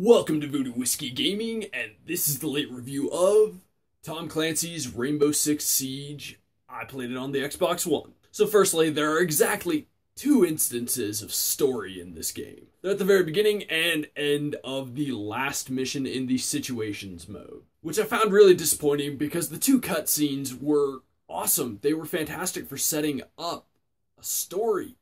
Welcome to Voodoo Whiskey Gaming, and this is the late review of Tom Clancy's Rainbow Six Siege. I played it on the Xbox One. So firstly, there are exactly two instances of story in this game. They're at the very beginning and end of the last mission in the Situations mode, which I found really disappointing because the two cutscenes were awesome. They were fantastic for setting up a story,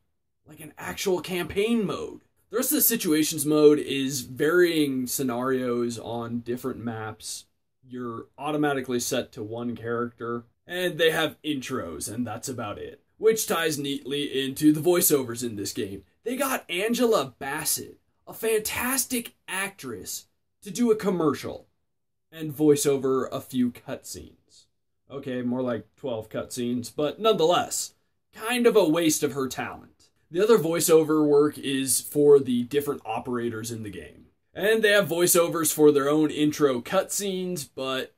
like an actual campaign mode. The rest of the Situations mode is varying scenarios on different maps. You're automatically set to one character, and they have intros, and that's about it. Which ties neatly into the voiceovers in this game. They got Angela Bassett, a fantastic actress, to do a commercial and voice over a few cutscenes. Okay, more like 12 cutscenes, but nonetheless, kind of a waste of her talent. The other voiceover work is for the different operators in the game. And they have voiceovers for their own intro cutscenes, but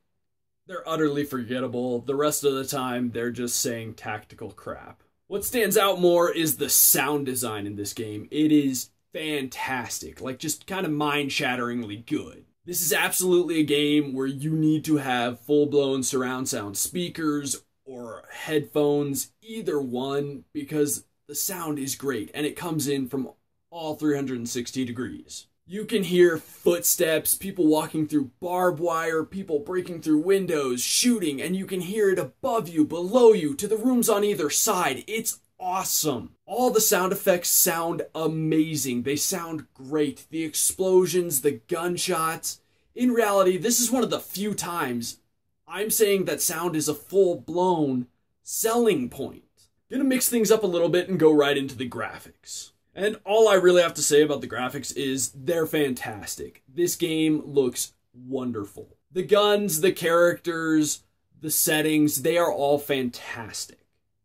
they're utterly forgettable. The rest of the time, they're just saying tactical crap. What stands out more is the sound design in this game. It is fantastic, like just kind of mind-shatteringly good. This is absolutely a game where you need to have full-blown surround sound speakers or headphones, either one, because the sound is great, and it comes in from all 360 degrees. You can hear footsteps, people walking through barbed wire, people breaking through windows, shooting, and you can hear it above you, below you, to the rooms on either side. It's awesome. All the sound effects sound amazing. They sound great. The explosions, the gunshots. In reality, this is one of the few times I'm saying that sound is a full-blown selling point. Gonna mix things up a little bit and go right into the graphics. And all I really have to say about the graphics is they're fantastic. This game looks wonderful. The guns, the characters, the settings, they are all fantastic.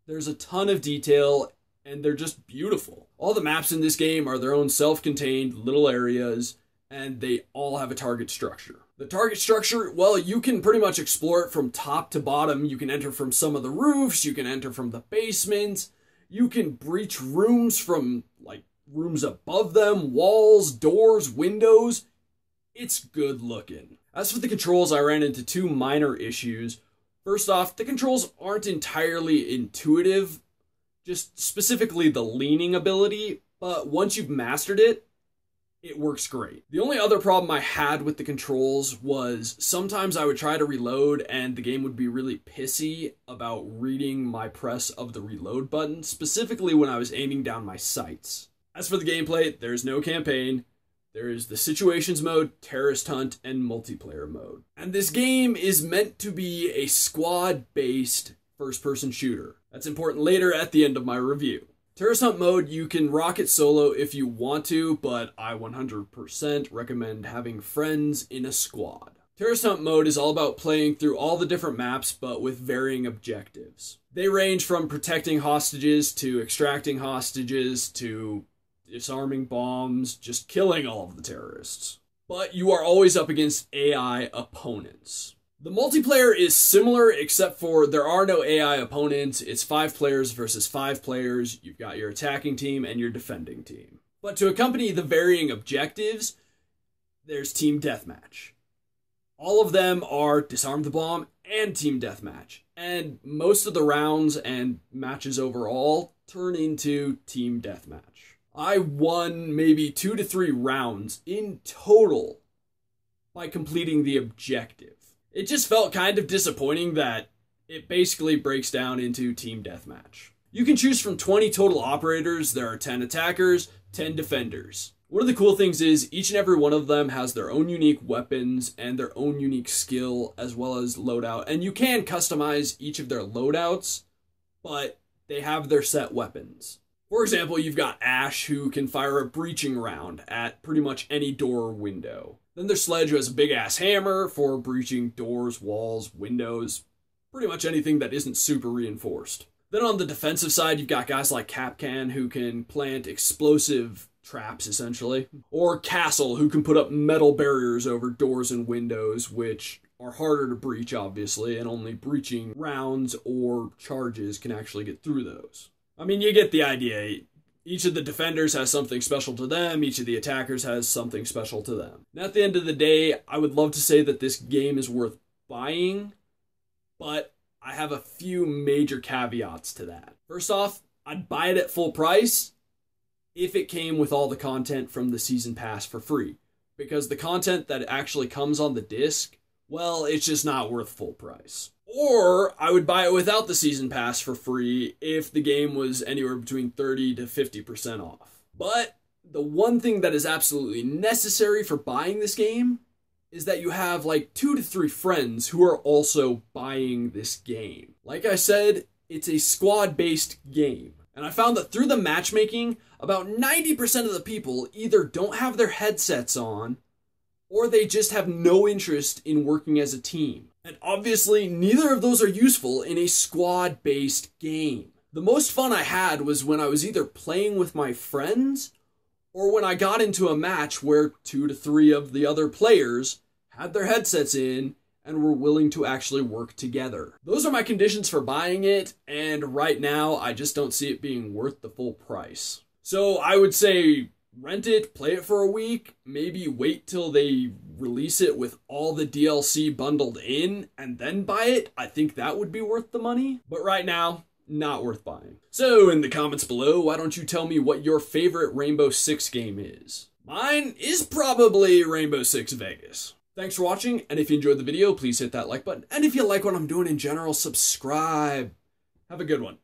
There's a ton of detail and they're just beautiful. All the maps in this game are their own self-contained little areas and they all have a target structure. The target structure, well, you can pretty much explore it from top to bottom. You can enter from some of the roofs, you can enter from the basements, you can breach rooms from, like, rooms above them, walls, doors, windows. It's good looking. As for the controls, I ran into two minor issues. First off, the controls aren't entirely intuitive, just specifically the leaning ability, but once you've mastered it, it works great. The only other problem I had with the controls was sometimes I would try to reload and the game would be really pissy about reading my press of the reload button, specifically when I was aiming down my sights. As for the gameplay, there's no campaign. There is the Situations mode, Terrorist Hunt, and Multiplayer mode. And this game is meant to be a squad-based first-person shooter. That's important later at the end of my review. Terrorist Hunt mode, you can rock it solo if you want to, but I 100% recommend having friends in a squad. Terrorist Hunt mode is all about playing through all the different maps, but with varying objectives. They range from protecting hostages, to extracting hostages, to disarming bombs, just killing all of the terrorists. But you are always up against AI opponents. The multiplayer is similar, except for there are no AI opponents. It's 5 players versus 5 players. You've got your attacking team and your defending team. But to accompany the varying objectives, there's Team Deathmatch. All of them are Disarm the Bomb and Team Deathmatch. And most of the rounds and matches overall turn into Team Deathmatch. I won maybe 2 to 3 rounds in total by completing the objective. It just felt kind of disappointing that it basically breaks down into Team Deathmatch. You can choose from 20 total operators. There are 10 attackers, 10 defenders. One of the cool things is each and every one of them has their own unique weapons and their own unique skill as well as loadout. And you can customize each of their loadouts, but they have their set weapons. For example, you've got Ash, who can fire a breaching round at pretty much any door or window. Then there's Sledge, who has a big-ass hammer for breaching doors, walls, windows, pretty much anything that isn't super reinforced. Then on the defensive side, you've got guys like Kapkan, who can plant explosive traps, essentially. Or Castle, who can put up metal barriers over doors and windows, which are harder to breach, obviously, and only breaching rounds or charges can actually get through those. I mean, you get the idea. Each of the defenders has something special to them. Each of the attackers has something special to them. And at the end of the day, I would love to say that this game is worth buying, but I have a few major caveats to that. First off, I'd buy it at full price if it came with all the content from the season pass for free. Because the content that actually comes on the disc, well, it's just not worth full price. Or I would buy it without the season pass for free if the game was anywhere between 30 to 50% off. But the one thing that is absolutely necessary for buying this game is that you have like 2 to 3 friends who are also buying this game. Like I said, it's a squad-based game. And I found that through the matchmaking, about 90% of the people either don't have their headsets on, or they just have no interest in working as a team. And obviously, neither of those are useful in a squad-based game. The most fun I had was when I was either playing with my friends, or when I got into a match where 2 to 3 of the other players had their headsets in and were willing to actually work together. Those are my conditions for buying it, and right now, I just don't see it being worth the full price. So I would say rent it, play it for a week, maybe wait till they release it with all the DLC bundled in, and then buy it. I think that would be worth the money. But right now, not worth buying. So in the comments below, why don't you tell me what your favorite Rainbow Six game is? Mine is probably Rainbow Six Vegas. Thanks for watching, and if you enjoyed the video, please hit that like button. And if you like what I'm doing in general, subscribe. Have a good one.